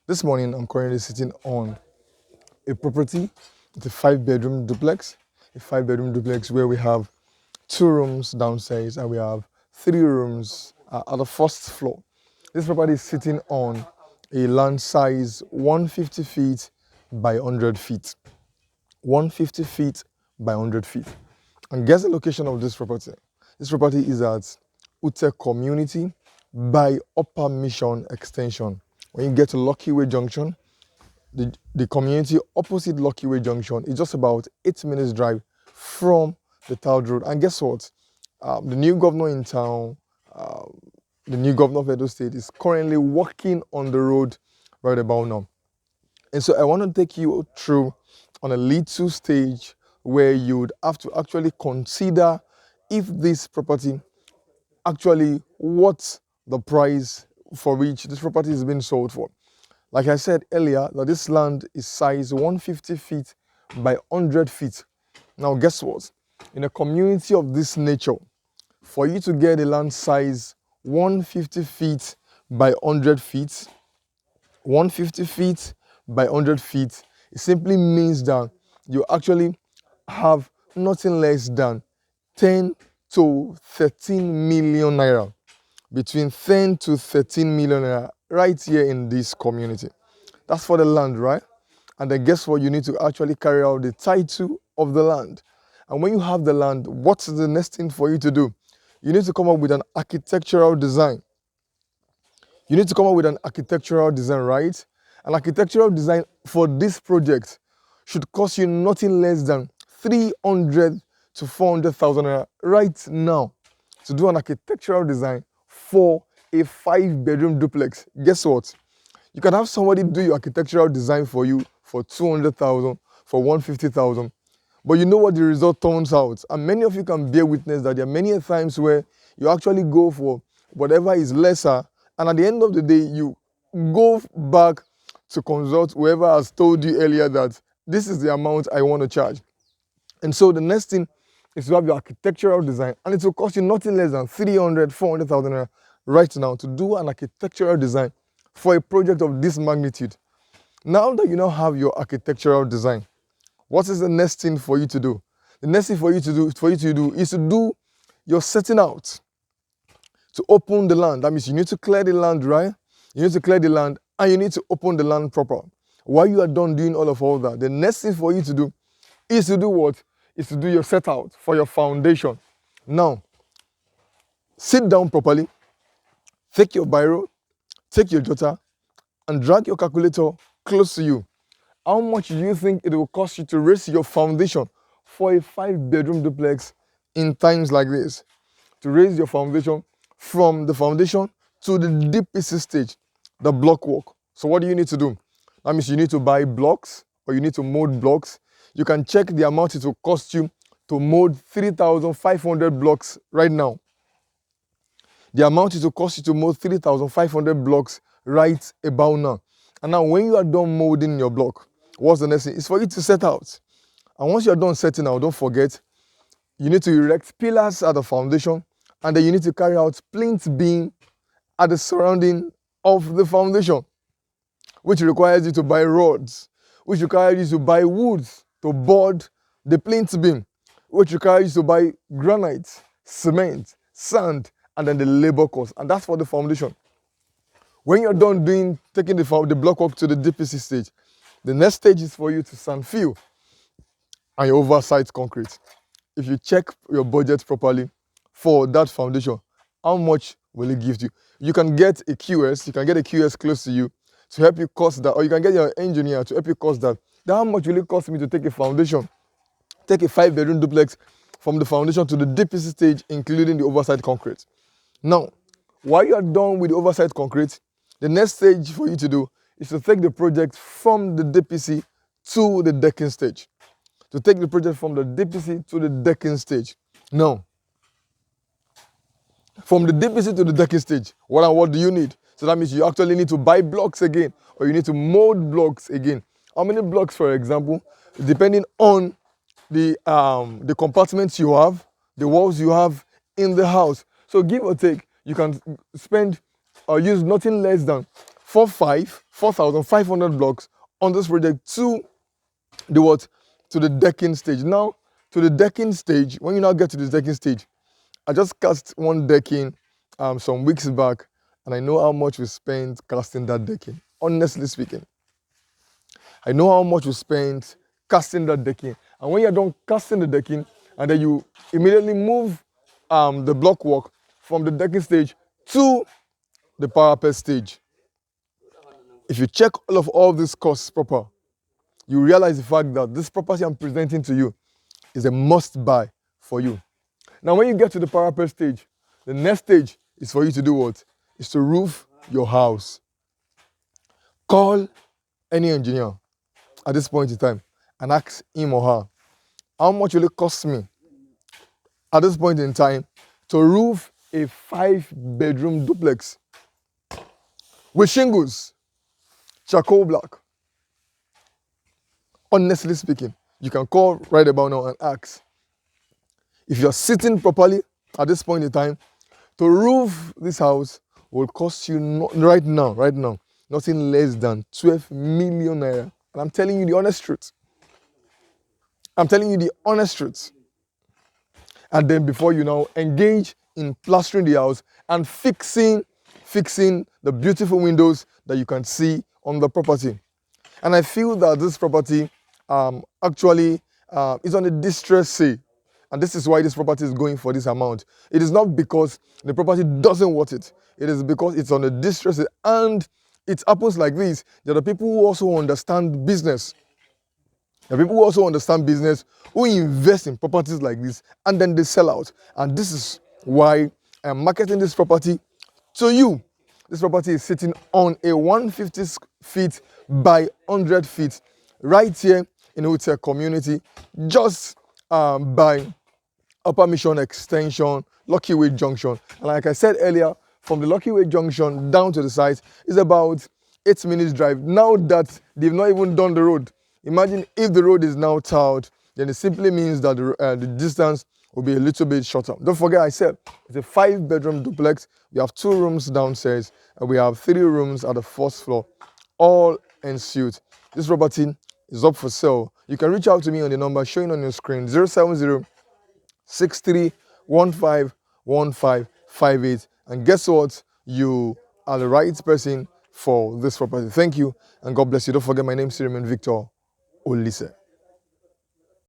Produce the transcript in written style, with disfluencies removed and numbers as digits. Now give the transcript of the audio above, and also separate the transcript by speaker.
Speaker 1: This morning, I'm currently sitting on a property. It's a 5 bedroom duplex. A 5 bedroom duplex where we have 2 rooms downstairs and we have 3 rooms at the first floor. This property is sitting on a land size 150 feet by 100 feet. 150 feet by 100 feet. And guess the location of this property? This property is at Ute Community by Upper Mission Extension. When you get to Lucky Way Junction, the community opposite Lucky Way Junction is just about 8 minutes drive from the Town Road. And guess what? The new governor in town, uh, the new governor of Edo State, is currently working on the road right about now. And so I want to take you through on a little stage where you would have to actually consider if this property actually what the price for which this property is being sold for. Like I said earlier, that this land is size 150 feet by 100 feet. Now guess what? In a community of this nature, for you to get a land size 150 feet by 100 feet, 150 feet by 100 feet, it simply means that you actually have nothing less than 10 to 13 million naira, between 10 to 13 million naira right here in this community. That's for the land, right? And then guess what? You need to actually carry out the title of the land. And when you have the land, what's the next thing for you to do? You need to come up with an architectural design. You need to come up with an architectural design, right? An architectural design for this project should cost you nothing less than 300 to 400,000 naira right now to do an architectural design for a 5 bedroom duplex. Guess what? You can have somebody do your architectural design for you for 200,000, for 150,000. But you know what the result turns out. And many of you can bear witness that there are many times where you actually go for whatever is lesser, and at the end of the day, you go back to consult whoever has told you earlier that this is the amount I want to charge. And so the next thing is to have your architectural design, and it will cost you nothing less than 300, 400,000 naira right now to do an architectural design for a project of this magnitude. Now that you now have your architectural design, what is the next thing for you to do? The next thing for you to do is to do your setting out, to open the land. That means you need to clear the land, right? You need to clear the land and you need to open the land proper. While you are done doing all that, the next thing for you to do is to do what? Is to do your set out for your foundation. Now, sit down properly, take your biro, take your jotter, and drag your calculator close to you. How much do you think it will cost you to raise your foundation for a 5 bedroom duplex in times like this? To raise your foundation from the foundation to the DPC stage, the block work. So what do you need to do? That means you need to buy blocks or you need to mold blocks. You can check the amount it will cost you to mold 3,500 blocks right now. The amount it will cost you to mold 3,500 blocks right about now. And now when you are done molding your block, what's the next thing? It's for you to set out. And once you're done setting out, don't forget, you need to erect pillars at the foundation, and then you need to carry out plinth beam at the surrounding of the foundation, which requires you to buy rods, which requires you to buy woods to board the plinth beam, which requires you to buy granite, cement, sand, and then the labor cost. And that's for the foundation. When you're done taking the block work to the DPC stage, the next stage is for you to sand fill and your oversight concrete. If you check your budget properly for that foundation, how much will it give you? You can get a QS close to you to help you cost that, or you can get your engineer to help you cost that. Then how much will it cost me to take a foundation, take a 5 bedroom duplex from the foundation to the DPC stage, including the oversight concrete? Now, while you are done with the oversight concrete, the next stage for you to do is to take the project from the DPC to the decking stage. To take the project from the DPC to the decking stage. Now, from the DPC to the decking stage, what do you need? So that means you actually need to buy blocks again, or you need to mold blocks again. How many blocks, for example, depending on the compartments you have, the walls you have in the house. So give or take, you can spend or use nothing less than 4,500 blocks on this project to the what? To the decking stage. Now, to the decking stage, when you now get to the decking stage, I just cast one decking some weeks back, and I know how much we spent casting that decking. Honestly speaking, I know how much we spent casting that decking. And when you're done casting the decking, and then you immediately move the block work from the decking stage to the parapet stage. If you check all of these costs proper, you realize the fact that this property I'm presenting to you is a must buy for you. Now, when you get to the parapet stage, the next stage is for you to do what? Is to roof your house. Call any engineer at this point in time and ask him or her, how much will it cost me at this point in time to roof a 5-bedroom duplex with shingles, charcoal black? Honestly speaking, you can call right about now and ask. If you're sitting properly at this point in time, to roof this house will cost you right now, nothing less than 12 million naira. And I'm telling you the honest truth. I'm telling you the honest truth. And then before you now engage in plastering the house and fixing the beautiful windows that you can see on the property. And I feel that this property actually is on a distress sale. And this is why this property is going for this amount. It is not because the property doesn't want it. It is because it's on a distress sale. And it happens like this. There are people who also understand business. There are people who also understand business, who invest in properties like this, and then they sell out. And this is why I am marketing this property to you. This property is sitting on a 150 feet by 100 feet right here in Hotel Community, just by Upper Mission Extension, Lucky Way Junction. And like I said earlier, from the Lucky Way Junction down to the site is about 8 minutes drive. Now that they've not even done the road, imagine if the road is now tarred, then it simply means that the distance will be a little bit shorter. Don't forget, I said it's a 5-bedroom duplex. We have 2 rooms downstairs, and we have 3 rooms at the first floor, all en suite. This property is up for sale. You can reach out to me on the number showing on your screen, 070-6315-1558. And guess what? You are the right person for this property. Thank you, and God bless you. Don't forget, my name is Siriman Victor Olise.